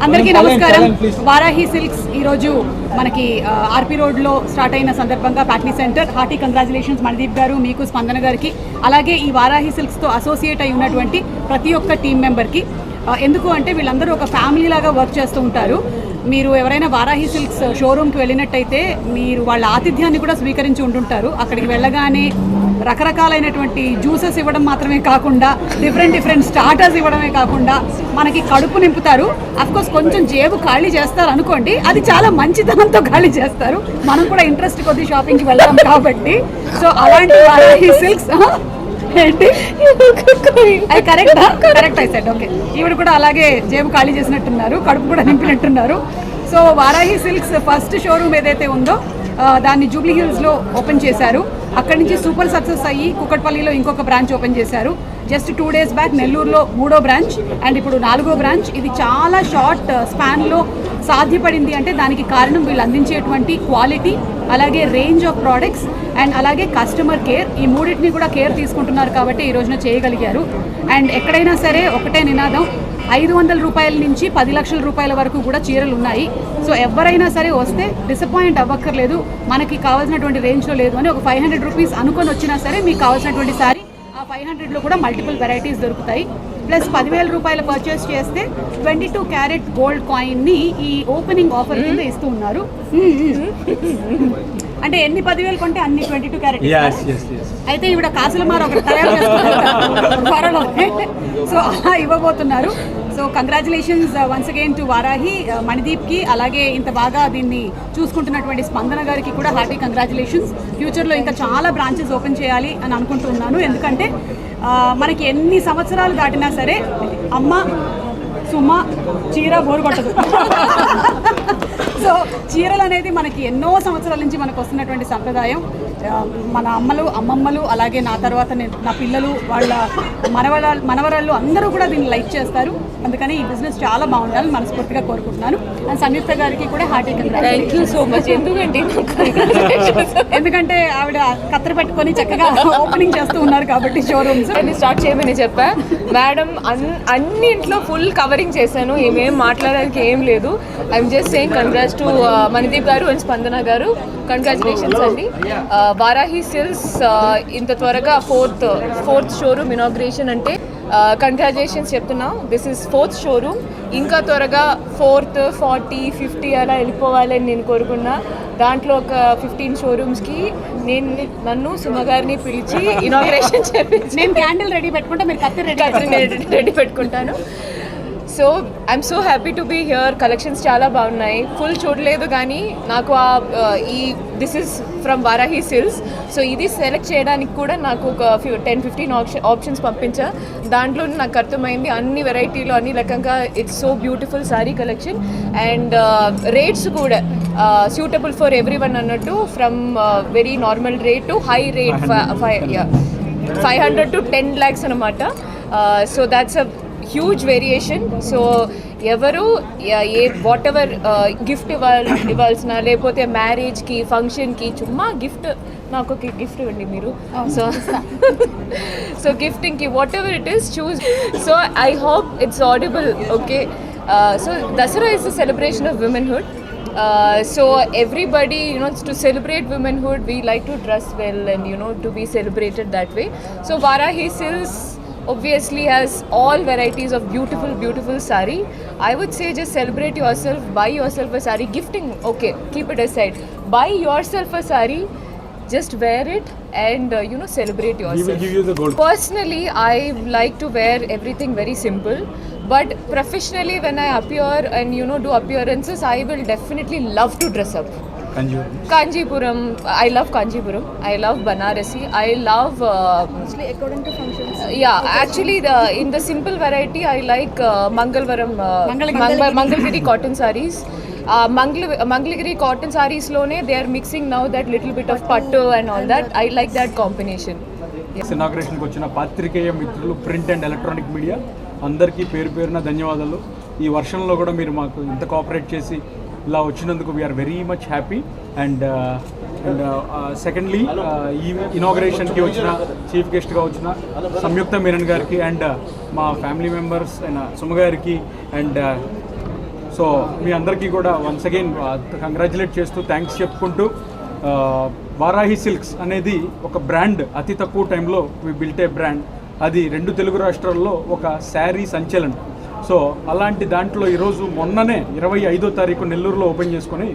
అందరికీ నమస్కారం. వారాహి సిల్క్స్ ఈరోజు మనకి ఆర్పీ రోడ్లో స్టార్ట్ అయిన సందర్భంగా Patny centre. Hearty congratulations Manideep గారు, మీకు, స్పందన గారికి, అలాగే ఈ వారాహి సిల్క్స్తో అసోసియేట్ అయి ఉన్నటువంటి ప్రతి ఒక్క టీం మెంబర్కి. ఎందుకు అంటే వీళ్ళందరూ ఒక ఫ్యామిలీ లాగా వర్క్ చేస్తూ ఉంటారు. మీరు ఎవరైనా వారాహి సిల్క్స్ షోరూమ్కి వెళ్ళినట్టయితే మీరు వాళ్ళ ఆతిథ్యాన్ని కూడా స్వీకరించి ఉంటుంటారు. అక్కడికి వెళ్ళగానే రకరకాలైనటువంటి జ్యూసెస్ ఇవ్వడం మాత్రమే కాకుండా డిఫరెంట్ స్టార్టర్స్ ఇవ్వడమే కాకుండా మనకి కడుపు నింపుతారు. అఫ్కోర్స్ కొంచెం జేబు ఖాళీ చేస్తారు అనుకోండి, అది చాలా మంచితనంతో ఖాళీ చేస్తారు. మనం కూడా ఇంట్రెస్ట్ కొద్ది షాపింగ్కి వెళ్తాం కాబట్టి. సో అలాంటి వారాహి సిల్క్స్ ఏంటి కరెక్ట్ ఐ సెడ్ ఓకే. ఈవిడ కూడా అలాగే జేబు ఖాళీ చేసినట్టున్నారు, కడుపు కూడా నింపినట్టున్నారు. So Varahi Silks first showroom ఏదైతే ఉందో దాన్ని జూబ్లీ హిల్స్లో ఓపెన్ చేశారు. అక్కడి నుంచి సూపర్ సక్సెస్ అయ్యి కుకట్పల్లిలో ఇంకొక బ్రాంచ్ ఓపెన్ చేశారు. జస్ట్ 2 days బ్యాక్ నెల్లూరులో 3వ బ్రాంచ్ అండ్ ఇప్పుడు 4వ బ్రాంచ్. ఇది చాలా షార్ట్ స్పాన్లో సాధ్యపడింది అంటే దానికి కారణం వీళ్ళు అందించేటువంటి క్వాలిటీ, అలాగే రేంజ్ ఆఫ్ ప్రోడక్ట్స్ అండ్ అలాగే కస్టమర్ కేర్. ఈ మూడింటిని కూడా కేర్ తీసుకుంటున్నారు కాబట్టి ఈ రోజున చేయగలిగారు. అండ్ ఎక్కడైనా సరే ఒకటే నినాదం, 500 రూపాయల నుంచి 10 లక్షల రూపాయల వరకు కూడా చీరలు ఉన్నాయి. సో ఎవరైనా సరే వస్తే డిసప్పాయింట్ అవ్వక్కర్లేదు, మనకి కావాల్సినటువంటి రేంజ్లో లేదు అని. ఒక 500 రూపీస్ అనుకొని వచ్చినా సరే మీకు కావాల్సినటువంటి సారీ ఆ 500లో కూడా మల్టిపుల్ వెరైటీస్ దొరుకుతాయి. ప్లస్ 10,000 రూపాయలు పర్చేస్ చేస్తే 22 క్యారెట్ గోల్డ్ కాయిన్ని ఈ ఓపెనింగ్ ఆఫర్ కింద ఇస్తూ ఉన్నారు. అంటే ఎన్ని 10,000 కొంటే అన్ని 22 క్యారెట్. అయితే ఈవిడ కాసులమార ఒకటి తయారు చేస్తున్నారు, సో అలా ఇవ్వబోతున్నారు. So congratulations once again to Varahi, మణిదీప్కి, అలాగే ఇంత బాగా దీన్ని చూసుకుంటున్నటువంటి స్పందన గారికి కూడా హార్టీ కంగ్రాచులేషన్స్. ఫ్యూచర్లో ఇంకా చాలా బ్రాంచెస్ ఓపెన్ చేయాలి అని అనుకుంటున్నాను. ఎందుకంటే మనకి ఎన్ని సంవత్సరాలు దాటినా సరే అమ్మ సుమ చీర బోరు కొట్టదు. సో చీరలు అనేది మనకి ఎన్నో సంవత్సరాల నుంచి మనకు వస్తున్నటువంటి సంప్రదాయం. మన అమ్మమ్మలు అలాగే నా తర్వాత నా పిల్లలు, వాళ్ళ మనవరాళ్ళు అందరూ కూడా దీన్ని లైక్ చేస్తారు. అందుకని ఈ బిజినెస్ చాలా బాగుండాలని మనస్ఫూర్తిగా కోరుకుంటున్నాను. అండ్ సంయుక్త గారికి కూడా hearty congratulations. Thank you so much. ఎందుకంటే ఆవిడ కత్తెర పెట్టుకొని చక్కగా ఓపెనింగ్ చేస్తూ ఉన్నారు కాబట్టి షోరూమ్స్ స్టార్ట్ చేయమని చెప్పా మేడం. అన్నింట్లో ఫుల్ కవరింగ్ చేశాను, ఏమేం మాట్లాడడానికి ఏం లేదు. I'm just saying congrats to Manideep గారు అండ్ స్పందన గారు. కంగ్రాచులేషన్స్ అండి. వారాహి సిల్క్స్ ఇంత త్వరగా ఫోర్త్ షోరూమ్ ఇనాగ్రేషన్ అంటే కంగ్రాచులేషన్స్ చెప్తున్నా. This is 4th showroom. ఇంకా త్వరగా 4th, 40, 50 అలా వెళ్ళిపోవాలని నేను కోరుకున్నా. దాంట్లో ఒక 15 షోరూమ్స్కి నన్ను సుమ గారిని పిలిచి ఇనాగ్రేషన్ చేపించి నేను క్యాండిల్ రెడీ పెట్టుకుంటా, మీరు కత్తి రెడీ పెట్టుకుంటాను. So I'm so happy to be here. Collections చాలా బాగున్నాయి. ఫుల్ చూడలేదు కానీ నాకు ఈ this is from Varahi silks. So ఇది సెలెక్ట్ చేయడానికి కూడా నాకు ఒక 10-15 ఆప్షన్స్ పంపించా. దాంట్లో నాకు అర్థమైంది అన్ని వెరైటీలో అన్ని రకంగా it's so beautiful sorry collection. And rates కూడా సూటబుల్ ఫర్ ఎవ్రీ వన్ అన్నట్టు, from very normal rate to high rate 500 to 10 lakhs అనమాట. So that's a huge variation. So ఎవరు వాట్ ఎవర్ గిఫ్ట్ ఇవ్వాల్సిన, లేకపోతే మ్యారేజ్కి, ఫంక్షన్కి చుమ్మా గిఫ్ట్, నాకు ఒక గిఫ్ట్ ఇవ్వండి మీరు. సో గిఫ్టింగ్కి whatever it is choose. So I hope it's audible. Okay. So Dasara is the celebration of womanhood. So everybody, to celebrate womanhood, we like to dress well and to be celebrated that way. So Vaarahi Silks obviously has all varieties of beautiful sari. I would say just celebrate yourself, buy yourself a sari. Gifting, okay, keep it aside. Buy yourself a sari, just wear it and celebrate yourself. We will give you the gold. Personally, I like to wear everything very simple, but professionally when I appear and do appearances, I will definitely love to dress up. Kanjipuram, I love Kanjipuram, I love Banarasi, I love mostly according to functions. Yeah, actually in the simple variety I like Mangalgiri cotton sarees. Mangalgiri cotton sarees lone they are mixing now that little bit of pattu and all that. I like that combination. ఇనాగ్రేషన్కి వచ్చిన పాత్రికేయ మిత్రులు, print and electronic media అందరికీ పేరున ధన్యవాదాలు. ఈ వర్షంలో కూడా మీరు మాకు ఇంత కోఆపరేట్ చేసి ఇలా వచ్చినందుకు we're very much happy. And secondly ఈ ఇనాగరేషన్కి వచ్చిన చీఫ్ గెస్ట్గా వచ్చిన సంయుక్త మీనన్ గారికి అండ్ మా ఫ్యామిలీ మెంబర్స్ అయిన సుమ గారికి అండ్ సో మీ అందరికీ కూడా వన్స్ అగైన్ కంగ్రాచులేట్ చేస్తూ థ్యాంక్స్ చెప్పుకుంటూ, వారాహి సిల్క్స్ అనేది ఒక బ్రాండ్, అతి తక్కువ టైంలో వి బిల్ట్ ఏ బ్రాండ్. అది 2 తెలుగు రాష్ట్రాల్లో ఒక శారీ సంచలనం. సో అలాంటి దాంట్లో ఈరోజు మొన్ననే 25వ తారీఖు నెల్లూరులో ఓపెన్ చేసుకొని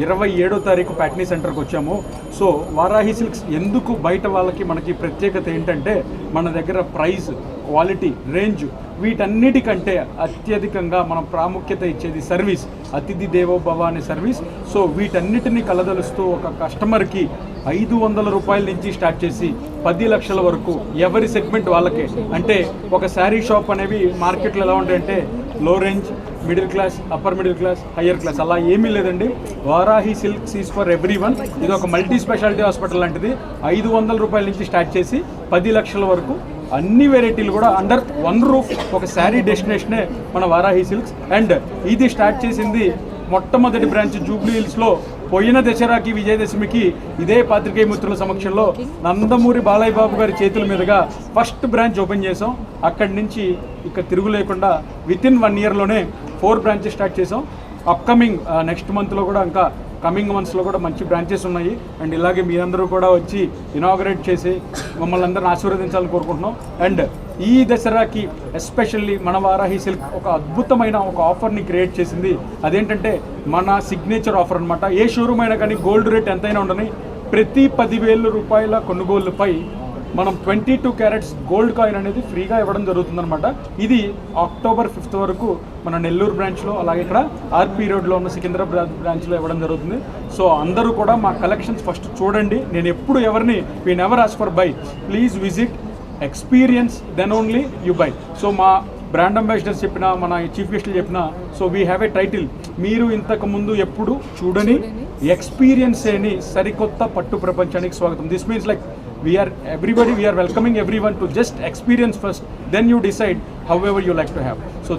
27వ తారీఖు ప్యాట్నీ సెంటర్కి వచ్చాము. సో వారాహి సిల్క్స్ ఎందుకు బయట వాళ్ళకి మనకి ప్రత్యేకత ఏంటంటే మన దగ్గర ప్రైస్, క్వాలిటీ, రేంజ్ వీటన్నిటికంటే అత్యధికంగా మనం ప్రాముఖ్యత ఇచ్చేది సర్వీస్, అతిథి దేవో భవ అనే సర్వీస్. సో వీటన్నిటిని కలదలుస్తూ ఒక కస్టమర్కి 500 రూపాయల నుంచి స్టార్ట్ చేసి 10 లక్షల వరకు ఎవరి సెగ్మెంట్ వాళ్ళకే. అంటే ఒక శారీ షాప్ అనేవి మార్కెట్లో ఎలా ఉంటాయంటే లో range, middle class, upper middle class, higher class, అలా ఏమీ లేదండి. Varahi silks is for every one. ఇది ఒక మల్టీ స్పెషాలిటీ హాస్పిటల్ లాంటిది. 500 రూపాయల నుంచి స్టార్ట్ చేసి 10 లక్షల వరకు అన్ని వెరైటీలు కూడా అండర్ వన్ రూఫ్, ఒక శారీ డెస్టినేషనే మన వారాహి సిల్క్స్. అండ్ ఇది స్టార్ట్ చేసింది మొట్టమొదటి బ్రాంచ్ జూబ్లీ హిల్స్లో పోయిన దసరాకి, విజయదశమికి ఇదే పాత్రికేయ మిత్రుల సమక్షంలో నందమూరి బాలయ్య బాబు గారి చేతుల మీదుగా ఫస్ట్ బ్రాంచ్ ఓపెన్ చేసాం. అక్కడి నుంచి ఇక తిరుగు లేకుండా వితిన్ 1 ఇయర్లోనే 4 బ్రాంచెస్ స్టార్ట్ చేసాం. అప్కమింగ్ నెక్స్ట్ మంత్లో కూడా ఇంకా కమింగ్ మంత్స్లో కూడా మంచి బ్రాంచెస్ ఉన్నాయి. అండ్ ఇలాగే మీ అందరూ కూడా వచ్చి ఇనాగరేట్ చేసి మమ్మల్ని అందరిని ఆశీర్వదించాలని కోరుకుంటున్నాం. అండ్ ఈ దసరాకి ఎస్పెషల్లీ మన వారాహి సిల్క్ ఒక అద్భుతమైన ఒక ఆఫర్ని క్రియేట్ చేసింది. అదేంటంటే మన సిగ్నేచర్ ఆఫర్ అనమాట. ఏ షోరూమ్ అయినా కానీ గోల్డ్ రేట్ ఎంతైనా ఉండని, ప్రతి 10,000 రూపాయల కొనుగోలుపై మనం 22 క్యారెట్స్ గోల్డ్ కాయిన్ అనేది ఫ్రీగా ఇవ్వడం జరుగుతుందన్నమాట. ఇది అక్టోబర్ 5th వరకు మన నెల్లూరు బ్రాంచ్లో, అలాగే ఇక్కడ ఆర్పీ రోడ్లో ఉన్న సికింద్రాబాద్ బ్రాంచ్లో ఇవ్వడం జరుగుతుంది. సో అందరూ కూడా మా కలెక్షన్స్ ఫస్ట్ చూడండి. నేను ఎప్పుడు ఎవరిని we never ask for buy, please visit, experience, then only you buy. So మా బ్రాండ్ అంబాసిడర్స్ చెప్పిన, మన చీఫ్ గెస్ట్లు చెప్పిన, so we have a title, మీరు ఇంతకు ముందు ఎప్పుడు చూడని ఎక్స్పీరియన్స్ అని సరికొత్త పట్టు ప్రపంచానికి స్వాగతం. This means like we are welcoming everyone to just experience first, then you decide however you like to have. So